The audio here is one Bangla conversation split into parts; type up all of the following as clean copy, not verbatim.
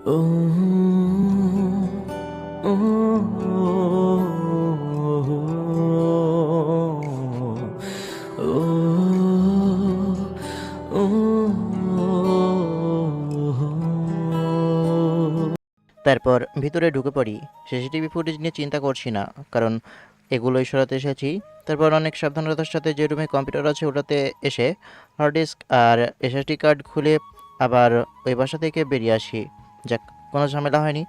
ও ও তারপর ভিতরে ঢুকে পড়ি। সিসিটিভি ফুটেজ নিয়ে চিন্তা করছি না, কারণ এগুলোই সরাতে এসেছি। তারপর অনেক সাবধানতার সাথে যে রুমে কম্পিউটার আছে ওটাতে এসে হার্ড ডিস্ক আর এসএসডি কার্ড খুলে আবার ওই বাসা থেকে বেরিয়ে আসি। যাক, কোনো ঝামেলা হয়নি।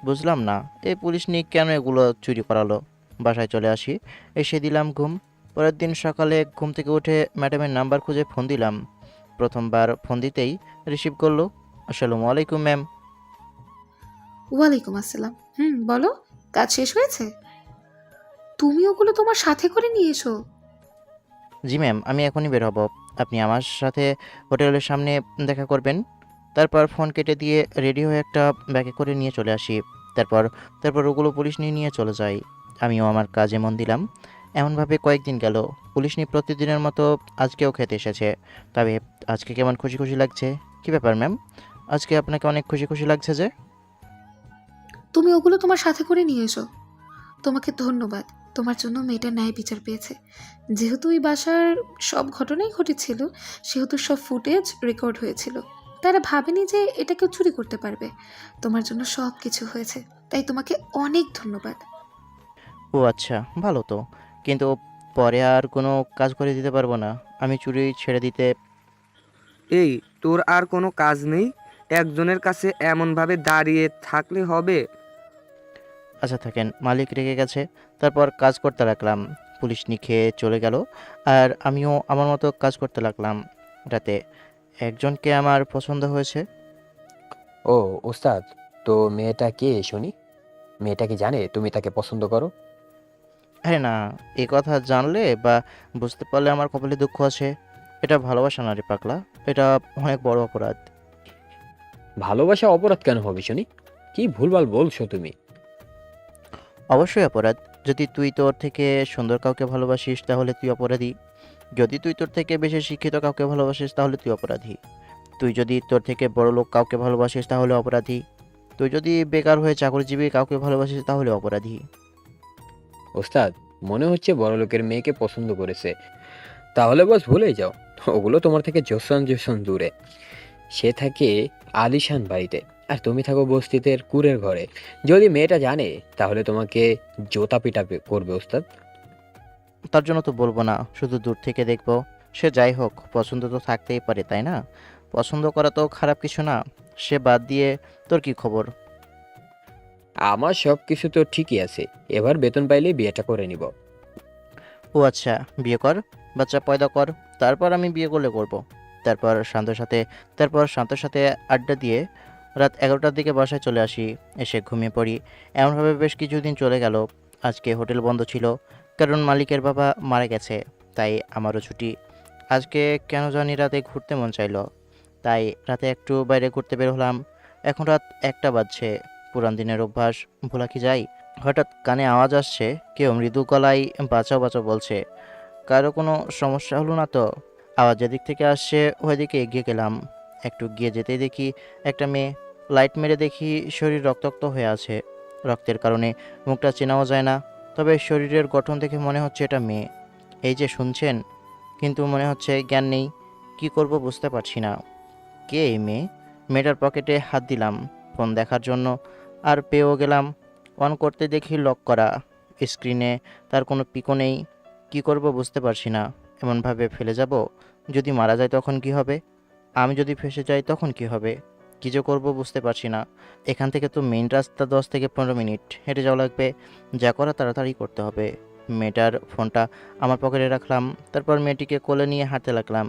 বুঝলাম না এই পুলিশ নিয়ে কেন এগুলো চুরি করালো। বাসায় চলে আসি, এসে দিলাম ঘুম। পরের দিন সকালে ঘুম থেকে উঠে ম্যাডামের নাম্বার খুঁজে ফোন দিলাম। প্রথমবার ফোন দিতেই রিসিভ করলো। আসসালামু আলাইকুম ম্যাম। ওয়ালাইকুম আসসালাম। বলো, কাজ শেষ হয়েছে? তুমি ওগুলো তোমার সাথে করে নিয়ে এসো? জি ম্যাম, আমি এখনই বের হব। আপনি আমার সাথে হোটেলের সামনে দেখা করবেন। তারপর ফোন কেটে দিয়ে রেডি হয়ে একটা ব্যাগে করে নিয়ে চলে আসি। তারপর তারপর ওগুলো পুলিশ নিয়ে চলে যায়। আমিও আমার কাজে মন দিলাম। এমনভাবে কয়েকদিন গেল। পুলিশ নিয়ে প্রতিদিনের মতো আজকেও খেতে এসেছে। তবে আজকে কেমন খুশি খুশি লাগছে। কী ব্যাপার ম্যাম, আজকে আপনাকে অনেক খুশি খুশি লাগছে যে? তুমি ওগুলো তোমার সাথে করে নিয়ে এসো। তোমাকে ধন্যবাদ। তোমার জন্য মেয়েটা ন্যায় বিচার পেয়েছে। যেহেতু ওই বাসার সব ঘটনাই ঘটেছিল, সেহেতু সব ফুটেজ রেকর্ড হয়েছিল। তারা ভাবেনি যে এটা কেউ চুরি করতে পারবে। তোমার জন্য সব কিছু হয়েছে, তাই তোমাকে অনেক ধন্যবাদ। ও আচ্ছা, ভালো তো। কিন্তু পরে আর কোনো কাজ করে দিতে পারবো না। আমি চুরি ছেড়ে দিতে। এই, তোর আর কোনো কাজ নেই? একজনের কাছে এমনভাবে দাঁড়িয়ে থাকলে হবে? আচ্ছা থাকেন, মালিক রেগে গেছে। তারপর কাজ করতে লাগলাম। পুলিশ খেয়ে চলে গেল আর আমিও আমার মতো কাজ করতে লাগলাম। রাতে একজনকে আমার পছন্দ হয়েছে। ও ওস্তাদ, তো মেয়েটা কে শুনি? মেয়েটা কি জানে তুমি তাকে পছন্দ করো? আরে না, এ কথা জানলে বা বুঝতে পারলে আমার কপালে দুঃখ আছে। এটা ভালোবাসা না রে পাগলা, এটা অনেক বড় অপরাধ। ভালোবাসা অপরাধ কেন হবে শুনি? কি ভুলভাল বলছো তুমি? অবশ্যই অপরাধ। যদি তুই তোর থেকে সুন্দর কাউকে ভালোবাসিস তাহলে তুই অপরাধী। যদি তুই তোর থেকে বেশি শিক্ষিত কাউকে ভালোবাসিস তাহলে তুই অপরাধী। তুই যদি তোর থেকে বড়লোক কাউকে ভালোবাসিস তাহলে অপরাধী। তুই যদি বেকার হয়ে চাকরিজীবী কাউকে ভালোবাসিস তাহলে অপরাধী। ওস্তাদ, মনে হচ্ছে বড়লোকের মেয়েকে পছন্দ করেছে। তাহলে বস ভুলেই যাও। ওগুলো তোমার থেকে জোসান জোসান দূরে। সে থাকে আলিশান বাড়িতে, আর তুমি থাকো বস্তিতের কুঁড়ের ঘরে। যদি মেয়েটা জানে তাহলে তোমাকে জোতা পিটা করবে ওস্তাদ। তার জন্য তো বলবো না, শুধু দূর থেকে দেখবো। সে যাই হোক, পছন্দ তো থাকতেই পারে, তাই না? পছন্দ করা তো খারাপ কিছু না। সে বাদ দিয়ে তোর কি খবর? আমার সব কিছু তো ঠিকই আছে। এবার বেতন পাইলেই বিয়েটা করে নিব। ও আচ্ছা, বিয়ে কর, বাচ্চা পয়দা কর, তারপর আমি বিয়ে করলে করব। তারপর শান্তর সাথে আড্ডা দিয়ে রাত 11টার দিকে বাসায় চলে আসি। এসে ঘুমিয়ে পড়ি। এমনভাবে বেশ কিছুদিন চলে গেল। আজকে হোটেল বন্ধ ছিল, কারণ মালিকের বাবা মারা গেছে। তাই আমারও ছুটি। আজকে কেন জানি রাতে ঘুরতে মন চাইলো, তাই রাতে একটু বাইরে ঘুরতে বের হলাম। এখন রাত 1টা বাজছে। পুরান দিনের অভ্যাস ভোলা কি যায়? হঠাৎ কানে আওয়াজ আসছে, কেউ মৃদু গলায় বাঁচাও বাঁচাও বলছে। কারো কোনো সমস্যা হলো না তো? আওয়াজ যেদিক থেকে আসছে ওইদিকে এগিয়ে গেলাম। একটু গিয়ে যেতেই দেখি একটা মেয়ে। লাইট মেরে দেখি শরীর রক্তাক্ত হয়ে আছে। রক্তের কারণে মুখটা চেনাও যায় না, তবে শরীরের গঠন দেখে মনে হচ্ছে এটা মেয়ে। এই যে শুনছেন, কিন্তু মনে হচ্ছে জ্ঞান নেই। কি করব বুঝতে পারছি না। কে এই মেয়ে? মেয়েটার পকেটে হাত দিলাম ফোন দেখার জন্য, আর পেয়েও গেলাম। অন করতে দেখি লক করা। স্ক্রিনে তার কোনো পিকও নেই। কি করব বুঝতে পারছি না। এমনভাবে ফেলে যাব? যদি মারা যায় তখন কি হবে? আমি যদি ফেঁসে যাই তখন কি হবে? কী যে করব বুঝতে পারছি না। এখান থেকে তো মেইন রাস্তা 10 থেকে 15 মিনিট হেঁটে যাওয়া লাগবে। যা করা তাড়াতাড়ি করতে হবে। মেয়েটার ফোনটা আমার পকেটে রাখলাম। তারপর মেয়েটিকে কোলে নিয়ে হাঁটতে লাগলাম।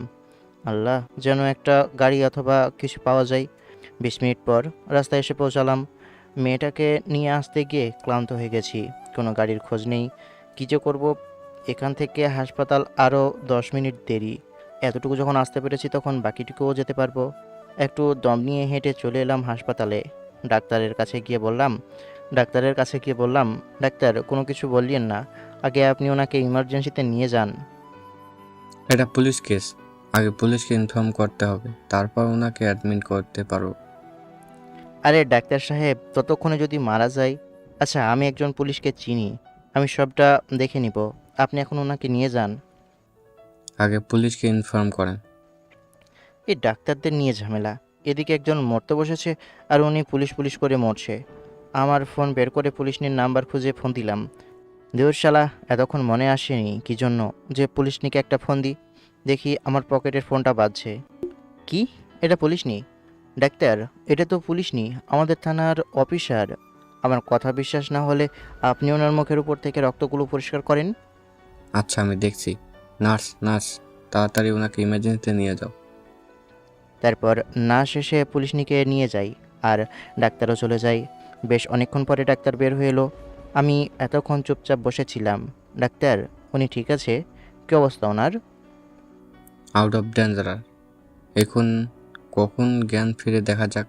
আল্লাহ, যেন একটা গাড়ি অথবা কিছু পাওয়া যায়। 20 মিনিট পর রাস্তায় এসে পৌঁছালাম। মেয়েটাকে নিয়ে আসতে গিয়ে ক্লান্ত হয়ে গেছি। কোনো গাড়ির খোঁজ নেই। কী যে করব? এখান থেকে হাসপাতাল আরও 10 মিনিট দেরি। এতটুকু যখন আসতে পেরেছি তখন বাকিটুকুও যেতে পারবো। একটু দম নিয়ে হেঁটে চলে এলাম হাসপাতালে। ডাক্তারের কাছে গিয়ে বললাম ডাক্তারের কাছে গিয়ে বললাম, ডাক্তার কোনো কিছু বললেন না, আগে আপনি ওনাকে ইমার্জেন্সিতে নিয়ে যান। এটা পুলিশ কেস, আগে পুলিশকে ইনফর্ম করতে হবে, তারপর ওনাকে অ্যাডমিট করতে পারো। আরে ডাক্তার সাহেব, ততক্ষণে যদি মারা যায়। আচ্ছা, আমি একজন পুলিশকে চিনি, আমি সবটা দেখে নিব। আপনি এখন ওনাকে নিয়ে যান। আগে পুলিশকে ইনফর্ম করেন। এই ডাক্তারদের নিয়ে ঝামেলা। এদিকে একজন মরতে বসেছে আর উনি পুলিশ পুলিশ করে মরছে। আমার ফোন বের করে পুলিশ নিয়ে নাম্বার খুঁজে ফোন দিলাম। দেউর শালা, এতক্ষণ মনে আসেনি কি জন্য যে পুলিশ নিকে একটা ফোন দিই। দেখি আমার পকেটের ফোনটা বাজছে। কি? এটা পুলিশ নি? ডাক্তার, এটা তো পুলিশ নি, আমাদের থানার অফিসার। আমার কথা বিশ্বাস না হলে আপনি ওনার মুখের উপর থেকে রক্তগুলো পরিষ্কার করেন। আচ্ছা, আমি দেখছি। নার্স, নার্স, তাড়াতাড়ি ওনাকে ইমার্জেন্সিতে নিয়ে যাও। তারপর নার্স এসে পুলিশনিকে নিয়ে যাই আর ডাক্তারও চলে যায়। বেশ অনেকক্ষণ পরে ডাক্তার বের হয়ে এলো। আমি এতক্ষণ চুপচাপ বসেছিলাম। ডাক্তার, উনি ঠিক আছে? কী অবস্থা ওনার? Out of ডেঞ্জারার। এখন কখন জ্ঞান ফিরে দেখা যাক।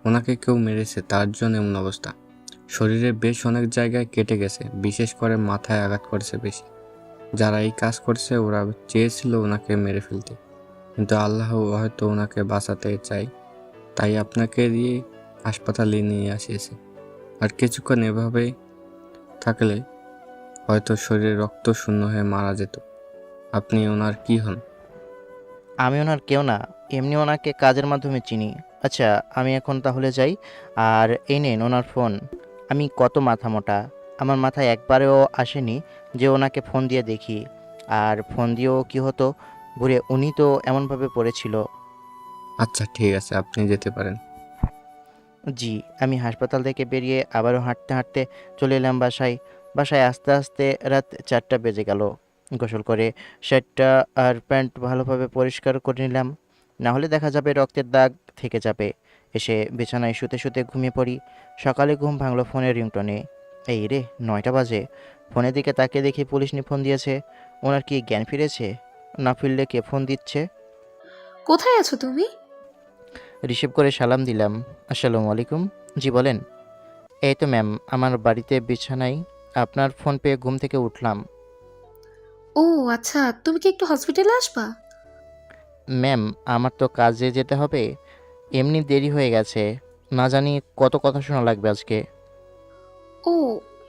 ওনাকে কেউ মেরেছে, তার জন্য এমন অবস্থা। শরীরে বেশ অনেক জায়গায় কেটে গেছে, বিশেষ করে মাথায় আঘাত করেছে বেশি। যারা এই কাজ করছে ওরা চেয়েছিল ওনাকে মেরে ফেলতে, কিন্তু আল্লাহ হয়তো ওনাকে বাঁচাতে চাই, তাই আপনাকে দিয়ে হাসপাতালে নিয়ে আসিয়েছে। আর কিছুক্ষণ এভাবে থাকলে হয়তো শরীরে রক্ত শূন্য হয়ে মারা যেত। আপনি ওনার কি হন? আমি ওনার কেউ না, এমনি ওনাকে কাজের মাধ্যমে চিনি। আচ্ছা, আমি এখন তাহলে যাই। আর এই নেন ওনার ফোন। আমি কত মাথা মোটা, আমার মাথায় একবারেও আসেনি যে ওনাকে ফোন দিয়ে দেখি। আর ফোন দিয়েও কি হতো, ঘুরে উনি তো এমনভাবে পড়েছিল। আচ্ছা ঠিক আছে, আপনি যেতে পারেন। জি। আমি হাসপাতাল থেকে বেরিয়ে আবারও হাঁটতে হাঁটতে চলে এলাম বাসায়। বাসায় আস্তে আস্তে রাত 4টা বেজে গেল। গোসল করে শার্টটা আর প্যান্ট ভালোভাবে পরিষ্কার করে নিলাম, না হলে দেখা যাবে রক্তের দাগ থেকে যাবে। এসে বিছানায় শুতে শুতে ঘুমিয়ে পড়ি। সকালে ঘুম ভাঙলো ফোনের রিংটনে। এই রে, 9টা বাজে। ফোনের দিকে তাকিয়ে দেখি পুলিশ নিয়ে ফোন দিয়েছে। ওনার কি জ্ঞান ফিরেছে? না ফিরলে কে ফোন দিচ্ছে? কোথায় আছো তুমি? রিসিভ করে সালাম দিলাম। আসসালামু আলাইকুম। জি বলেন। এই তো ম্যাম, আমার বাড়িতে বিছানায় আপনার ফোন পেয়ে ঘুম থেকে উঠলাম। ও আচ্ছা, তুমি কি একটু হসপিটালে আসবা? ম্যাম, আমার তো কাজে যেতে হবে, এমনি দেরি হয়ে গেছে। না জানি কত কথা শোনা লাগবে আজকে। ও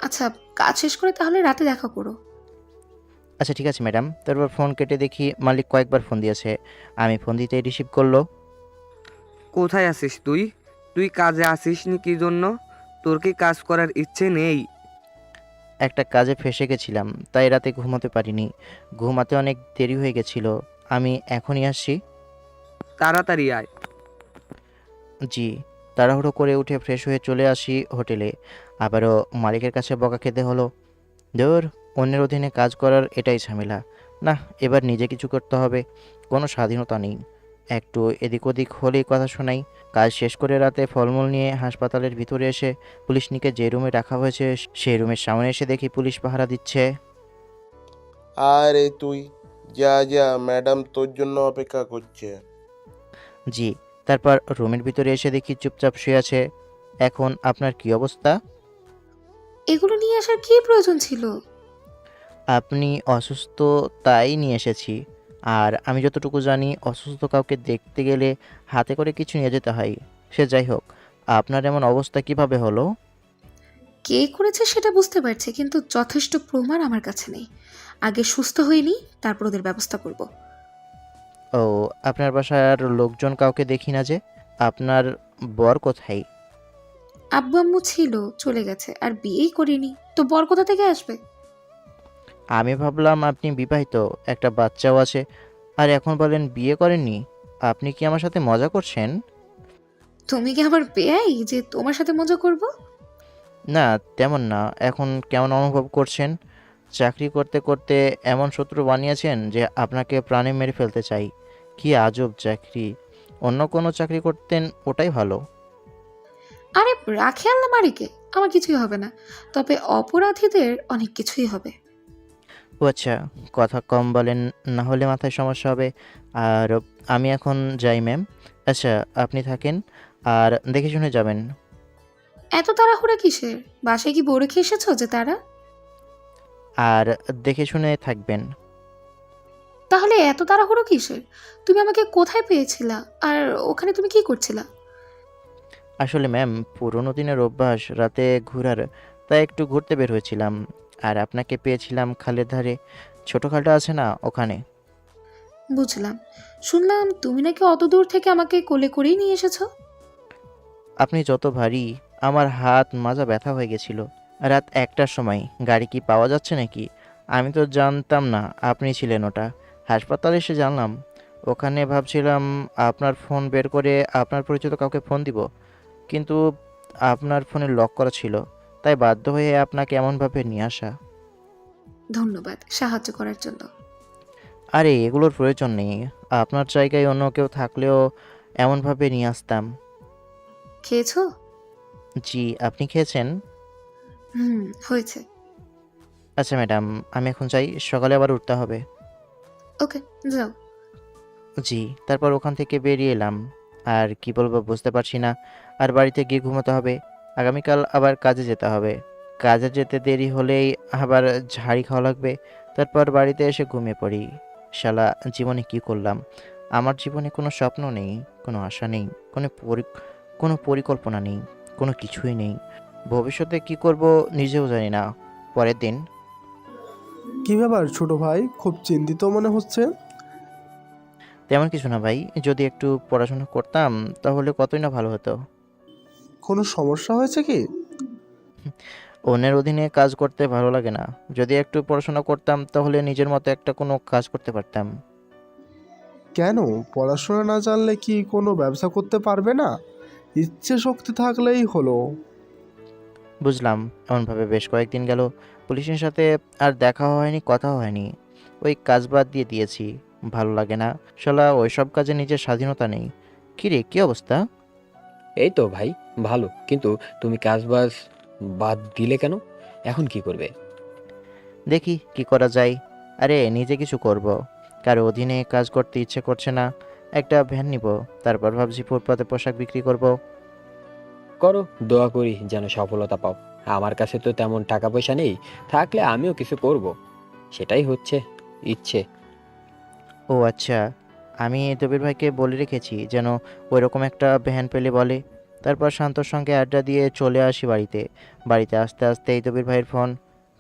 আচ্ছা, কাজ শেষ করে তাহলে রাতে দেখা করো। আচ্ছা ঠিক আছে ম্যাডাম। তারপর ফোন কেটে দেখি মালিক কয়েকবার ফোন দিয়েছে। আমি ফোন দিতেই রিসিভ করলো। কোথায় আছিস তুই? তুই কাজে আসিস নি কি জন্য? তোর কি কাজ করার ইচ্ছে নেই? একটা কাজে ফেঁসে গেছিলাম, তাই রাতে ঘুমোতে পারিনি। ঘুমাতে অনেক দেরি হয়ে গেছিল। আমি এখনই আসছি। তাড়াতাড়ি আয়। জি। তাড়াহুড়ো করে উঠে ফ্রেশ হয়ে চলে আসি হোটেলে। আবারও মালিকের কাছে বকা খেতে হলো। ধুর, অন্যের অধীনে কাজ করার এটাই ঝামেলা। না, এবার নিজে কিছু করতে হবে। কোনো স্বাধীনতা নেই। একটু এদিক ওদিক হলেই কথা শোনাই। কাজ শেষ করে রাতে ফলমূল নিয়ে হাসপাতালের ভিতরে এসে পুলিশনিকে যে রুমে রাখা হয়েছে সেই রুমের সামনে এসে দেখি পুলিশ পাহারা দিচ্ছে। আরে তুই যা যা, ম্যাডাম তোর জন্য অপেক্ষা করছে। জি। তারপর রুমের ভিতরে এসে দেখি চুপচাপ শুয়ে আছে। এখন আপনার কি অবস্থা? এগুলো নিয়ে আসার কি প্রয়োজন ছিল? আপনি অসুস্থ, তাই নিয়ে এসেছি। আর আমি যতটুকু জানি অসুস্থ কাউকে দেখতে গেলে হাতে করে কিছু নিয়ে যেতে হয়। সে যাই হোক, আপনার এমন অবস্থা কিভাবে হলো? কে করেছে সেটা বুঝতে পারছি, কিন্তু যথেষ্ট প্রমাণ আমার কাছে নেই। আগে সুস্থ হইনি, তারপর ওদের ব্যবস্থা করব। ও, আপনার বাসার লোকজন কাউকে দেখি না যে। আপনার বর কোথায়? আব্বু আম্মু ছিল, চলে গেছে, আর বিয়েই করিনি, তো বর কোথা থেকে আসবে? আমি ভাবলাম আপনি বিবাহিত, একটা বাচ্চাও আছে, আর এখন বলেন বিয়ে করেননি। আপনি কি আমার সাথে মজা করছেন? তুমি কি আবার বেয়াই যে তোমার সাথে মজা করব? না, তেমন না। এখন কেমন অনুভব করছেন? চাকরি করতে করতে এমন শত্রু বানিয়েছেন যে আপনাকে প্রাণে মেরে ফেলতে চাই। কি আজব চাকরি! অন্য কোনো চাকরি করতেন, ওটাই ভালো। আরে রাখে আল্লাহ মারিকে, আমার কিছুই হবে না, তবে অপরাধীদের অনেক কিছুই হবে। ও আচ্ছা, কথা কম বলেন, না হলে মাথায় সমস্যা হবে। আর আমি এখন যাই ম্যাম। আচ্ছা, আপনি থাকেন আর দেখে শুনে যাবেন। এত তাড়াহুড়া কিসের? বাসায় কি বউ রেখে এসেছো যে তারা? আর দেখে শুনে থাকবেন। তাহলে এত তাড়াহুড়ো কিসের? তুমি আমাকে কোথায় পেয়েছিলা? আর ওখানে তুমি কি করছিলা? আসলে ম্যাম, পুরোনো দিনের অভ্যাস রাতে ঘোরার, তাই একটু ঘুরতে বের হয়েছিলাম। আর আপনাকে পেয়েছিলাম খালের ধারে, ছোট খালটা আছে না ওখানে। বুঝলাম। শুনলাম তুমি নাকি অত দূর থেকে আমাকে কোলে করেই নিয়ে এসেছো। আপনি যত ভারী, আমার হাত মাজা ব্যথা হয়ে গেছিল। রাত 1টার সময় গাড়ি কি পাওয়া যাচ্ছে নাকি? আমি তো জানতাম না আপনি ছিলেন ওটা। হাসপাতালে এসে জানলাম। ওখানে ভাবছিলাম আপনার ফোন বের করে আপনার পরিচিত কাউকে ফোন দিব, কিন্তু আপনার ফোনে লক করা ছিল, তাই বাধ্য হয়ে আপনাকে এমনভাবে নিয়ে আসা। ধন্যবাদ সাহায্য করার জন্য। আরে এগুলোর প্রয়োজন নেই। আপনার জায়গায় অন্য কেউ থাকলেও এমনভাবে নিয়ে আসতাম। খেয়েছো? জি, আপনি খেয়েছেন? হুম, হয়েছে। আচ্ছা ম্যাডাম, আমি এখন যাই, সকালে আবার উঠতে হবে। ওকে, যাও। জি, তারপর ওখান থেকে বেরিয়ে এলাম। আর কি বলবো বুঝতে পারছি না। আর বাড়িতে গিয়ে ঘুমোতে হবে। আগামীকাল আবার কাজে যেতে হবে। কাজে যেতে দেরি হলেই আবার ঝাড়ি খাওয়া লাগবে। তারপর বাড়িতে এসে ঘুমিয়ে পড়ি। শালা, জীবনে কি করলাম? আমার জীবনে কোনো স্বপ্ন নেই, কোনো আশা নেই, কোনো পরিকল্পনা নেই, কোনো কিছুই নেই। ভবিষ্যতে কি করব নিজেও জানি না। পরের দিন। কি ব্যাপার ছোট ভাই, খুব চিন্তিত মনে হচ্ছে। তেমন কিছু না ভাই, যদি একটু পড়াশোনা করতাম তাহলে কতই না ভালো হতো। কোনো সমস্যা হয়েছে কি? অন্যের অধীনে কাজ করতে ভালো লাগে না। যদি একটু পড়াশোনা করতাম তাহলে নিজের মতো একটা কোনো কাজ করতে পারতাম। কেন? পড়াশোনা না জানলে কি কোনো ব্যবসা করতে পারবে না? ইচ্ছে শক্তি থাকলেই হলো। বুঝলাম। এমনভাবে বেশ কয়েকদিন গেল, পুলিশের সাথে আর দেখা হয়নি, কথাও হয়নি। ওই কাজ বাদ দিয়ে দিয়েছি, ভালো লাগে না। শালা, ওইসব কাজে নিজের স্বাধীনতা নেই। কী রে, কী অবস্থা? এই তো ভাই, ভালো। কিন্তু তুমি কাজ বাজ বাদ দিলে কেন? এখন কি করবে? দেখি কি করা যায়। আরে নিজে কিছু করব। কারো অধীনে কাজ করতে ইচ্ছে করছে না। একটা ভ্যান নিব, তারপর ভাবছি ফুটপাতে পোশাক বিক্রি করব। করো, দোয়া করি যেন সফলতা পাও। আমার কাছে তো তেমন টাকা পয়সা নেই, থাকলে আমিও কিছু করব। সেটাই হচ্ছে ইচ্ছে। ও আচ্ছা, আমি দবির ভাইকে বলে রেখেছি যেন ওইরকম একটা ভ্যান পেলে বলে। তারপর শান্তর সঙ্গে আড্ডা দিয়ে চলে আসি বাড়িতে। বাড়িতে আসতে আসতেই দবির ভাইয়ের ফোন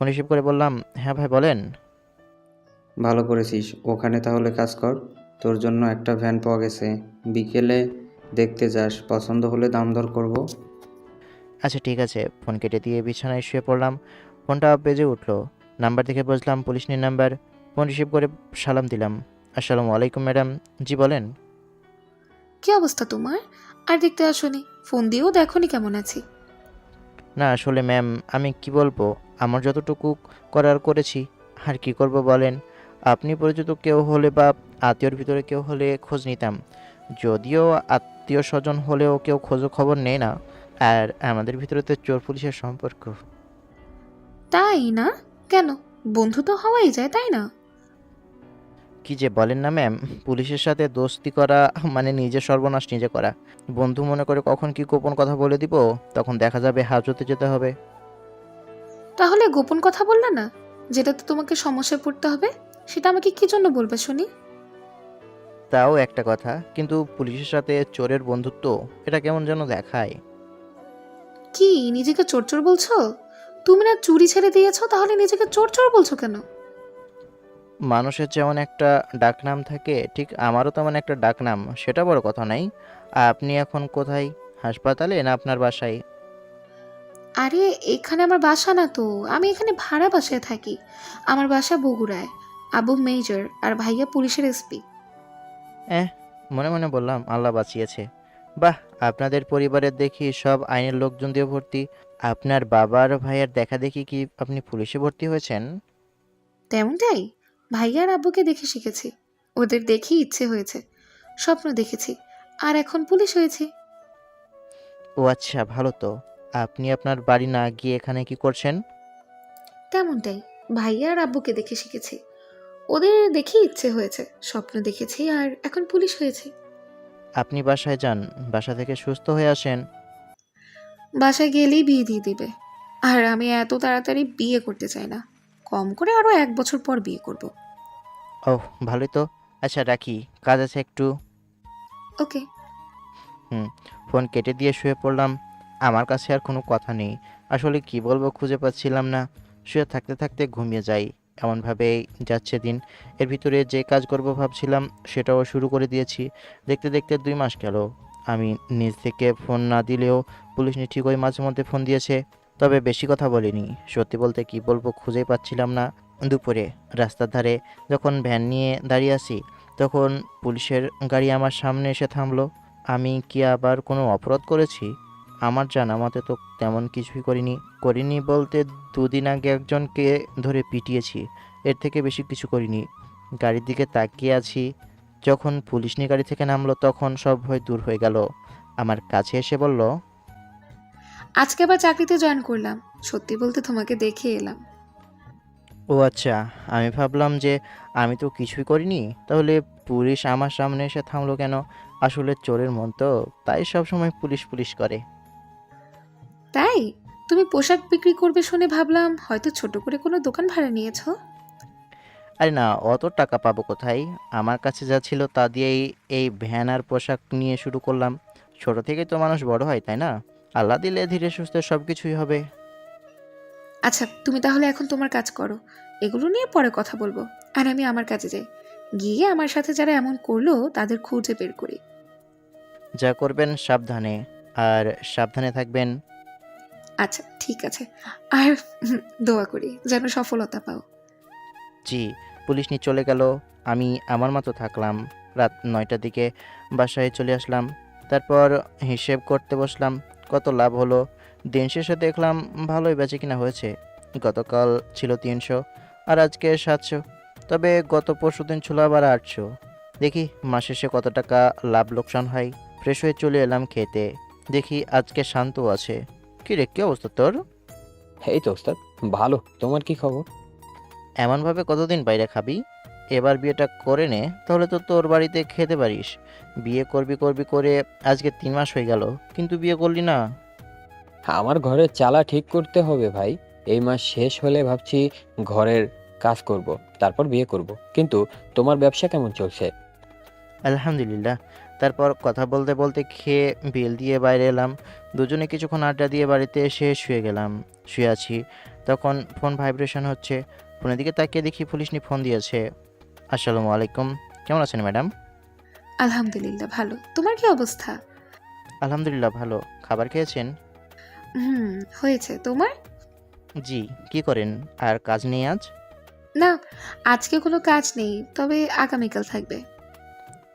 রিসিভ করে বললাম, হ্যাঁ ভাই বলেন। ভালো করেছিস, ওখানে তাহলে কাজ কর। তোর জন্য একটা ভ্যান পাওয়া গেছে, বিকেলে দেখতে যাস, পছন্দ হলে দাম দর করব। আচ্ছা ঠিক আছে, ফোন কেটে দিয়ে বিছানায় শুয়ে পড়লাম। ফোনটা বেজে উঠলো। নাম্বার দেখে বুঝলাম পুলিশের নাম্বার। ফোন রিসিভ করে সালাম দিলাম। আসসালামু আলাইকুম ম্যাডাম। জি বলেন। কি অবস্থা তোমার? আর দেখতে আসোনি, ফোন দিয়েও দেখোনি কেমন আছি। না আসলে ম্যাম, আমি কি বলবো, আমার যতটুকু করার করেছি। আর কি করব বলেন? আপনি পরিচিত কেউ হলে বা আত্মীয়র ভিতরে কেউ হলে খোঁজ নিতাম। যদিও আত্মীয় স্বজন হলেও কেউ খোঁজ খবর নেয় না। আর আমাদের ভিতরে তো চোর পুলিশের সম্পর্ক। তাই না? কেন? বন্ধু তো হওয়াই যায়, তাই না? কি যে বলেন না ম্যাম, পুলিশের সাথে দোস্তি করা মানে নিজের সর্বনাশ নিজে করা। বন্ধু মনে করে কখন কি গোপন কথা বলে দিব, তখন দেখা যাবে হাজতে যেতে হবে। তাহলে গোপন কথা বললে না, যেটাতে তোমাকে সমস্যায় পড়তে হবে, সেটা আমাকে কি জন্য বলবে শুনি? তাও একটা কথা, কিন্তু পুলিশের সাথে চোরের বন্ধুত্ব, এটা কেমন যেন দেখায়। কি নিজেকে চোর চোর বলছো? তুমি না চুরি ছেড়ে দিয়েছো, তাহলে নিজেকে চোর চোর বলছো কেন? মানুষের যেমন একটা ডাকনাম থাকে, ঠিক আমারও তেমন একটা ডাকনাম, সেটা বড় কথা নাই। আপনি এখন কোথায়? হাসপাতালে না আপনার বাসায়? আরে এখানে আমার বাসা না তো, আমি এখানে ভাড়া বাসায় থাকি। আমার বাসা বগুড়ায়। আবু মেজর আর ভাইয়া পুলিশের এসপি। এহ, মনে মনে বললাম আল্লাহ বাঁচিয়েছে। বাহ, আপনাদের পরিবারের দেখি সব আইনের লোকজন দিয়ে ভর্তি। আপনার বাবার ভাইয়ের দেখা দেখি কি আপনি পুলিশে ভর্তি হয়েছেন? তেমনটাই। ভাইয়া আর আব্বুকে দেখে শিখেছি। ওদের দেখেই ইচ্ছে হয়েছে। স্বপ্ন দেখেছি। আর এখন পুলিশ হয়েছি। ও আচ্ছা, ভালো তো। আপনি আপনার বাড়ি না গিয়ে এখানে কি করছেন? তেমনটাই। ভাইয়া আর আব্বুকে দেখে শিখেছি। ওদের দেখেই ইচ্ছে হয়েছে। স্বপ্ন দেখেছি আর এখন পুলিশ হয়েছি। আপনি বাসায় যান, বাসা থেকে সুস্থ হয়ে আসেন। বাসায় গেলেই বিয়ে দিয়ে দিবে। আর আমি এত তাড়াতাড়ি বিয়ে করতে চাই না। কম করে আরো 1 বছর পর বিয়ে করব। ওহ ভালোই তো। আচ্ছা রাখি, কাজ আছে একটু। ওকে। ফোন কেটে দিয়ে শুয়ে পড়লাম। আমার কাছে আর কোনো কথা নেই, আসলে কি বলবো খুঁজে পাচ্ছিলাম না। শুয়ে থাকতে থাকতে ঘুমিয়ে যাই, এমনভাবেই যাচ্ছে দিন। এর ভিতরে যে কাজ করব ভাবছিলাম সেটাও শুরু করে দিয়েছি। দেখতে দেখতে 2 মাস গেল। আমি নিজ থেকে ফোন না দিলেও পুলিশ ঠিকই মাঝে মধ্যে ফোন দিয়েছে, তবে বেশি কথা বলিনি। সত্যি বলতে কি বলবো খুঁজেই পাচ্ছিলাম না। দুপুরে রাস্তার ধারে যখন ভ্যান নিয়ে দাঁড়িয়ে আছি, তখন পুলিশের গাড়ি আমার সামনে এসে থামলো। আমি কি আবার কোনো অপরাধ করেছি? আমার জানা মতে তো তেমন কিছুই করিনি বলতে 2 দিন আগে একজনকে ধরে পিটিয়েছি, এর থেকে বেশি কিছু করিনি। গাড়ির দিকে তাকিয়ে আছি, যখন পুলিশ নিয়ে গাড়ি থেকে নামলো তখন সব ভয় দূর হয়ে গেল। আমার কাছে এসে বলল, আজকে আবার চাকরিতে জয়েন করলাম, সত্যি বলতে তোমাকে দেখে এলাম। ও আচ্ছা। আমি ভাবলাম যে আমি তো কিছুই করিনি, তাহলে পুলিশ আমার সামনে এসে থামলো কেন? আসলে চোরের মন তো, তাই সব সময় পুলিশ পুলিশ করে। তাই? তুমি পোশাক বিক্রি করবে শুনে ভাবলাম হয়তো ছোট করে কোনো দোকান ভাড়া নিয়েছো। আরে না, অত টাকা পাবো কোথায়? আমার কাছে যা ছিল তা দিয়েই এই ভ্যান আর পোশাক নিয়ে শুরু করলাম। ছোট থেকেই তো মানুষ বড় হয়, তাই না? আল্লাহ দিলে ধীরে সুস্থে সব কিছুই হবে। আচ্ছা, তুমি তাহলে এখন তোমার কাজ করো, এগুলো নিয়ে পরে কথা বলবো। আর আমি আমার কাজে যাই, গিয়ে আমার সাথে যারা এমন করলো তাদের খুঁজে বের করি। যা করবেন সাবধানে, আর সাবধানে থাকবেন। আচ্ছা ঠিক আছে। আর দোয়া করি যেন সফলতা পাও। জি। পুলিশ নিয়ে চলে গেল, আমি আমার মতো থাকলাম। রাত 9টার দিকে বাসায় চলে আসলাম। তারপর হিসেব করতে বসলাম, কত লাভ হলো। দিন শেষে দেখলাম ভালোই বেচাকেনা হয়েছে। গতকাল ছিল 300 আর আজকে 700, তবে গত পরশুদিন ছিল আবার 800। দেখি মাস শেষে কত টাকা লাভ লোকসান হয়। ফ্রেশ হয়ে চলে এলাম খেতে, দেখি আজকে শান্ত আছে। কি রে, কি অবস্থা তোর? এই তো ওস্তাদ, ভালো। তোমার কি খবর? এমনভাবে কতদিন বাইরে খাবি? এবার বিয়েটা করে নে, তাহলে তো তোর বাড়িতে খেতে পারিস। বিয়ে করবি করবি করে আজকে 3 মাস হয়ে গেল, কিন্তু বিয়ে করলি না। আমার ঘরের চালা ঠিক করতে হবে ভাই। এই মাস শেষ হলে ভাবছি ঘরের কাজ করব, তারপর বিয়ে করব। কিন্তু তোমার ব্যবসা কেমন চলছে? আলহামদুলিল্লাহ। তারপর কথা বলতে বলতে খেয়ে বিল দিয়ে বাইরে এলাম। দুজনে কিছুক্ষণ আড্ডা দিয়ে বাড়িতে এসে শুয়ে গেলাম। শুয়ে আছি, তখন ফোন ভাইব্রেশন হচ্ছে। ফোনের দিকে তাকিয়ে দেখি পুলিশ নিয়ে ফোন দিয়েছে। আসসালামু আলাইকুম, কেমন আছেন ম্যাডাম? আলহামদুলিল্লাহ ভালো, তোমার কি অবস্থা? আলহামদুলিল্লাহ ভালো। খাবার খেয়েছেন? হুম, হয়েছে। তোমার? জি। কি করেন, আর কাজ নেই আজ? না, আজকে কোনো কাজ নেই, তবে আগামীকাল থাকবে।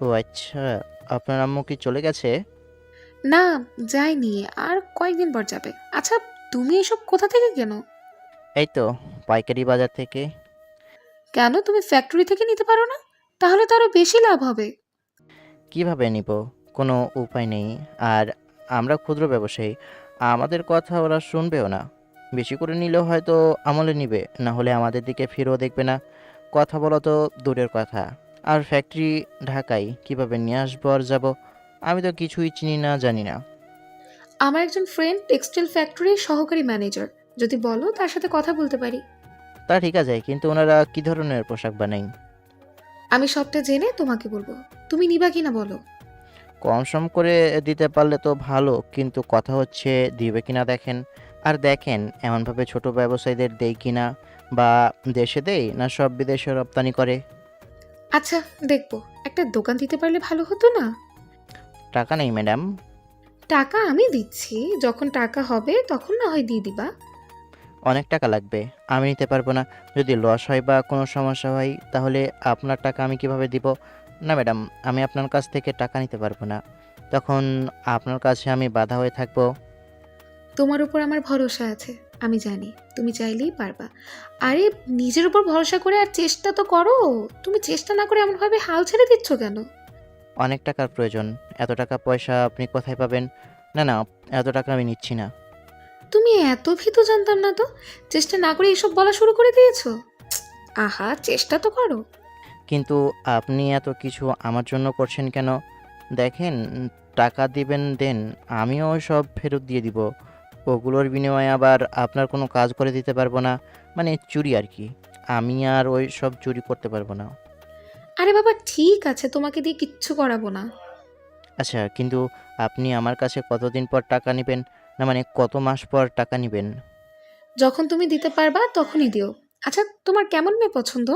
ও আচ্ছা, আপনার আম্মু কি চলে গেছে? না, যাইনি, আর কয়েকদিন পর যাবে। আচ্ছা, তুমি এসব কোথা থেকে কেনো? এই তো, পাইকারি বাজার থেকে। কেন, তুমি ফ্যাক্টরি থেকে নিতে পারো না? তাহলে তো আরো বেশি লাভ হবে। কিভাবে নিব, কোনো উপায় নেই। আর আমরা ক্ষুদ্র ব্যবসায়ী, আমাদের কথা ওরা শুনবেও না। বেশি করে নিলেও হয়তো আমলে নিবে, না হলে আমাদের দিকে ফিরেও দেখবে না। কথা বলা তো দূরের কথা, আর ফ্যাক্টরি ঢাকায়, কিভাবে নিয়ে আসবো আর যাব? আমি তো কিছুই চিনি না, জানি না। আমার একজন ফ্রেন্ড টেক্সটাইল ফ্যাক্টরির সহকারী ম্যানেজার, যদি বলো তার সাথে কথা বলতে পারি। তা ঠিক আছে, কিন্তু ওনারা কি ধরনের পোশাক বানায়? আমি সবটা জেনে তোমাকে বলবো, তুমি নিবা কিনা বলো। কম সম করে দিতে পারলে তো ভালো, কিন্তু কথা হচ্ছে দিবে কিনা দেখেন। আর দেখেন এমনভাবে ছোট ব্যবসায়ীদের দেই কিনা, বা দেশে দেই না সব বিদেশে রপ্তানি করে। আচ্ছা দেখবো, একটা দোকান দিতে পারলে ভালো হতো না? টাকা নেই ম্যাডাম। টাকা আমি দিচ্ছি, যখন টাকা হবে তখন না হয় দিয়ে দিবা। অনেক টাকা লাগবে, আমি নিতে পারবো না। যদি লস হয় বা কোনো সমস্যা হয়, তাহলে আপনার টাকা আমি কিভাবে দিব? না ম্যাডাম, আমি আপনার কাছ থেকে টাকা নিতে পারবো না। তখন আপনার কাছে আমি বাধা হয়ে থাকবো। তোমার উপর আমার ভরসা আছে, আমি জানি তুমি চাইলেই পারবা। আরে, নিজের উপর ভরসা করে আর চেষ্টা তো করো। তুমি চেষ্টা না করে এমনভাবে হাল ছেড়ে দিচ্ছ কেন? অনেক টাকার প্রয়োজন, এত টাকা পয়সা আপনি কোথায় পাবেন? না না, এত টাকা আমি নিচ্ছি না। তুমি এত ভীতু জানতাম না তো, চেষ্টা না করে এসব বলা শুরু করে দিয়েছো। আহা, চেষ্টা তো করো। কিন্তু আপনি এত কিছু আমার জন্য করছেন কেন? দেখেন, টাকা দিবেন দেন, আমিও ওই সব ফেরত দিয়ে দিব। ওগুলোর বিনিময়ে আবার আপনার কোনো কাজ করে দিতে পারবো না, মানে চুরি আর কি। আমি আর ওই সব চুরি করতে পারবো না। আরে বাবা ঠিক আছে, তোমাকে দিয়ে কিচ্ছু করাবো না। আচ্ছা, কিন্তু আপনি আমার কাছে কতদিন পর টাকা নেবেন? না মানে কত মাস পর টাকা নিবেন? যখন তুমি দিতে পারবা তখনই দিও। আচ্ছা, তোমার কেমন মেয়ে পছন্দ?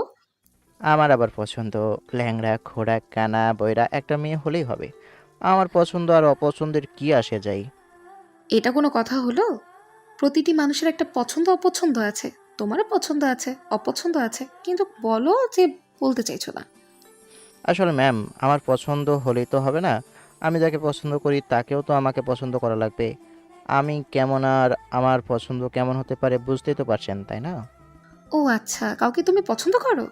আমার আবার পছন্দ ল্যাংড়া, খোড়া, কানা, বইরা একটা মেয়ে হলেই হবে। আমার পছন্দ আর অপছন্দের কি আসে যায়? এটা কোনো কথা হলো? প্রতিটি মানুষের একটা পছন্দ অপছন্দ আছে। তোমারও পছন্দ আছে, অপছন্দ আছে, কিন্তু বলো যে বলতে চাইছো না। আসলে ম্যাম, আমার পছন্দ হলেই তো হবে না। আমি যাকে পছন্দ করি তাকেও তো আমাকে পছন্দ করা লাগবে। আমি কেমন আর আমার পছন্দ কেমন হতে পারে বুঝতেই তো পারছেন, তাই না? ও আচ্ছা, কাউকে তুমি পছন্দ করো?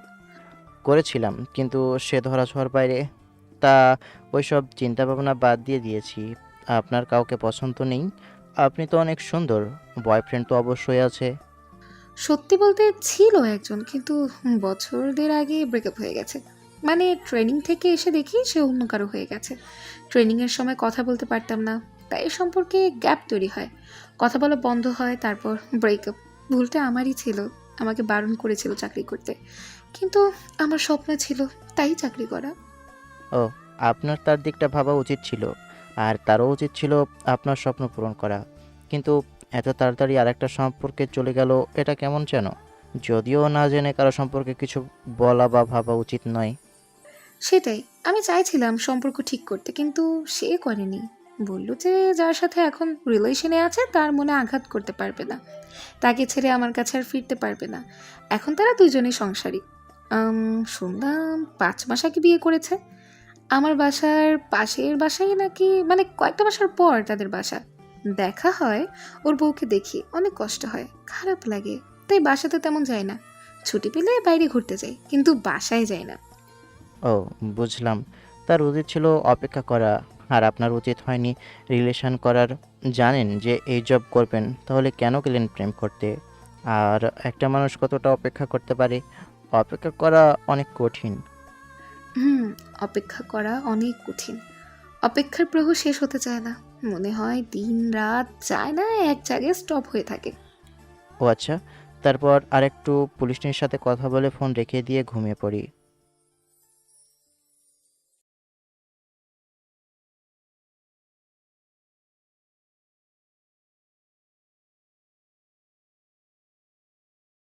করেছিলাম, কিন্তু সে ধরাছোঁয়ার বাইরে। তা ওইসব চিন্তাভাবনা বাদ দিয়ে দিয়েছি। আপনার কাউকে পছন্দ নেই? আপনি তো অনেক সুন্দর। বয়ফ্রেন্ড তো অবশ্যই আছে। সত্যি বলতে ছিল একজন, কিন্তু বছরদের আগে ব্রেকআপ হয়ে গেছে। মানে ট্রেনিং থেকে এসে দেখি সে অন্য কারো হয়ে গেছে। ট্রেনিংয়ের সময় কথা বলতে পারতাম না, তাই সম্পর্কে গ্যাপ তৈরি হয়, কথা বলা বন্ধ হয়, তারপর ব্রেকআপ। ভুলটা আমারই ছিল, আমাকে বারণ করেছিল চাকরি করতে, কিন্তু আমার স্বপ্ন ছিল তাই চাকরি করা। ও, আপনার তার দিকটা ভাবা উচিত ছিল। আর তারও উচিত ছিল আপনার স্বপ্ন পূরণ করা। কিন্তু এত তাড়াতাড়ি আরেকটা সম্পর্কে চলে গেল, এটা কেমন যেন। যদিও না জেনে কারো সম্পর্কে কিছু বলা বা ভাবা উচিত নয়। সেটাই, আমি চাইছিলাম সম্পর্ক ঠিক করতে, কিন্তু সে করেনি। বলল যে যার সাথে এখন রিলেশনে আছে তার মনে আঘাত করতে পারবে না, তাকে ছেড়ে আমার কাছে আর ফিরতে পারবে না। এখন তারা দুইজনেই সংসারী। শুনলাম 5 মাস আগে বিয়ে করেছে। আমার বাসার পাশের বাসায় নাকি, মানে কয়েকটা বাসার পর তাদের বাসা। দেখা হয়, ওর বউকে দেখি অনেক কষ্ট হয়, খারাপ লাগে, তাই বাসাতে তেমন যায় না। ছুটি পেলে বাইরে ঘুরতে যাই, কিন্তু বাসায় যাই না। ও, বুঝলাম। তার উচিত ছিল অপেক্ষা করা। আর আপনার উচিত হয়নি রিলেশন করার। জানেন যে এই জব করবেন, তাহলে কেন গেলেন প্রেম করতে? আর একটা মানুষ কতটা অপেক্ষা করতে পারে? অপেক্ষা করা অনেক কঠিন। হুম, অপেক্ষা করা অনেক কঠিন। অপেক্ষার প্রহর শেষ হতে চায় না, মনে হয় দিন রাত যায় না, এক জায়গায় স্টপ হয়ে থাকে। ও আচ্ছা, তারপর আরেকটু পুলিশের সাথে কথা বলে ফোন রেখে দিয়ে ঘুমিয়ে পড়ি।